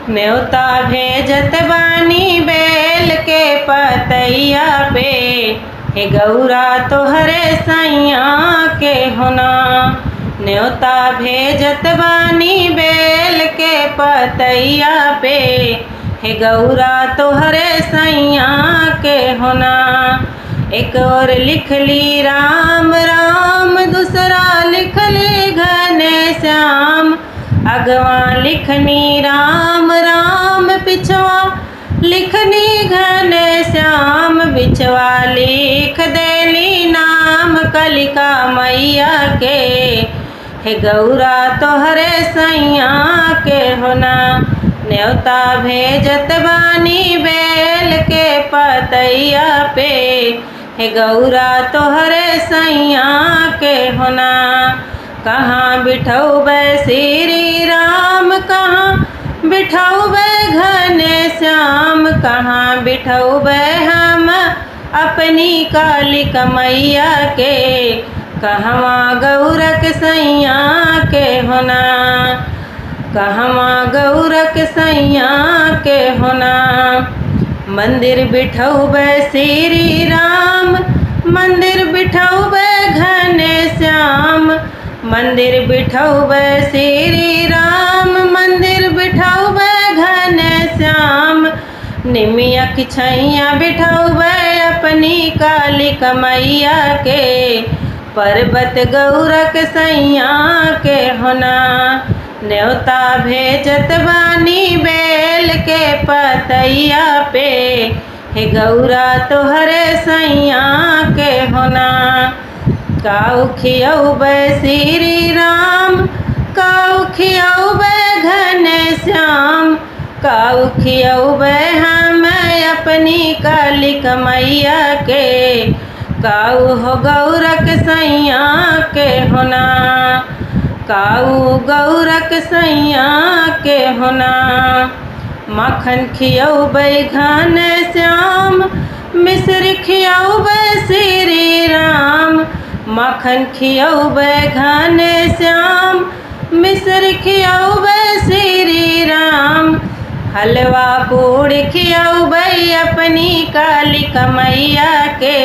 न्योता भेजत बानी बेल के पतैया पे, हे गौरा तोहरे सैया के होना। न्योता भेजत बानी बेल के पतैया पे, हे गौरा तोहरे सैया के होना। एक और लिख ली राम राम, दूसरा लिख ली घनश्याम। अगवा लिखनी राम राम, पिछवा लिखनी घनश्याम। बिचवा लिख देली नाम कलिका मैया के, हे गौरा तोहरे सैया के होना। न्योता भेजत बानी बेल के पतैया पे, हे गौरा तोहरे सैया के होना। कहाँ बिठौबे श्री राम, कहाँ बिठौबे घनश्याम। कहाँ बिठौबे हम अपनी कालिक मैया के, कहवा गौरक सैया के होना। कहवा गौरक सैया के होना। मंदिर बिठौबे श्री राम, मंदिर बिठौबे घनश्याम। मंदिर बिठौबे श्री राम, मंदिर बिठौबे घनश्याम। निमिया की छैया बिठौबे अपनी कालिक मैया के, पर्वत गौरक सैया के होना। न्योता भेजत बानी बेल के पतैया पे, हे गौरा तोहरे सैया के होना। काऊ खियौबे श्री राम, काऊ खियौबे घनश्याम। काऊ खियौबे हम अपनी कालिक मैया के, काऊ हो गौरक सैया के होना। काऊ गौरक सैया के होना। माखन खियौबे घनश्याम, मिश्री खियौबे श्री राम। माखन खियौबे घनश्याम, मिश्री खियौबे श्री राम। हलवा पूड़ी खियौबे अपनी कालिक मैया के,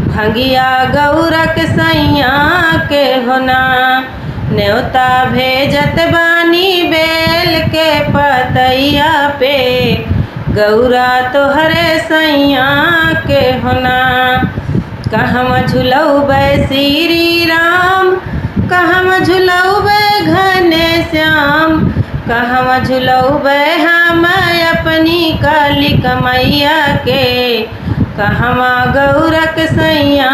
भंगिया गौरक सैया के होना। न्योता भेजत बानी बेल के पतैया पे, गौरा तोहरे सैया के होना। कहवा झुलौबे श्री राम, कहवा झुलौबे घनश्याम। कहवा झुलौबे हम अपनी कालिक मैया के, कहवा गौरक सैया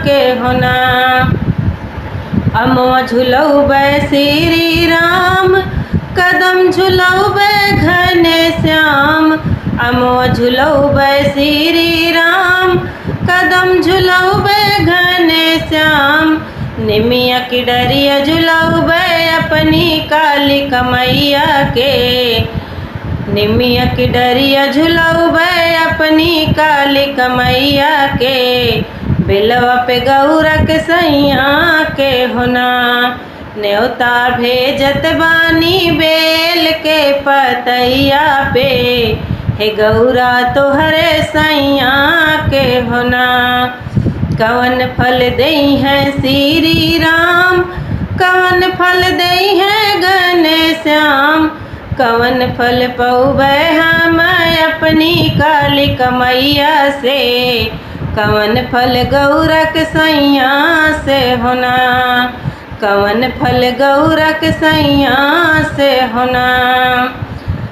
के होना। अमवा झुलौबे श्री राम, कदम झुलौबे घनश्याम। अमवा झुलौबे श्री राम, कदम झुलौबे घनश्याम। निमिया की डरिया झुलौबे अपनी कालिक मैया के, निमिया की डरिया झुलौबे अपनी कालिक मैया के। बिलवा पे गौरक सैया के होना। न्योता भेजत बानी बेल के पतैया पे, हे गौरा तोहरे सैया के होना। कवन फल दई है श्री राम, कवन फल दई है घनश्याम। कवन फल पौबे हम अपनी कालिक मैया से, कवन फल गौरक सैया से होना। कवन फल गौरक सैया से होना।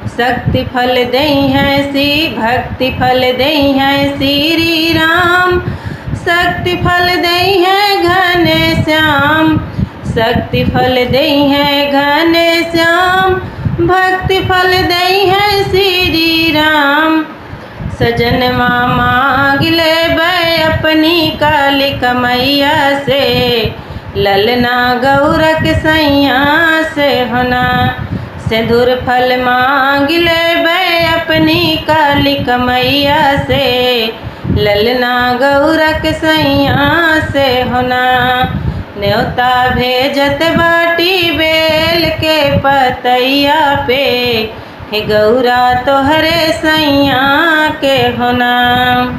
शक्ति फल दई है श्री, भक्ति फल दई है श्री राम। शक्ति फल दई है घनश्याम, शक्ति फल दई है घनश्याम। भक्ति फल दई है श्री राम। सजनवा मांग लेबै अपनी कालिक मैया से, ललना गौरक सैया से होना। सिंदूर फल मांग लेबै अपनी कालिक मैया से, ललना गौरक सैया से होना। न्योता भेजत बाटी बेल के पतैया पे, हे गौरा तोहरे सैया के हो नाम।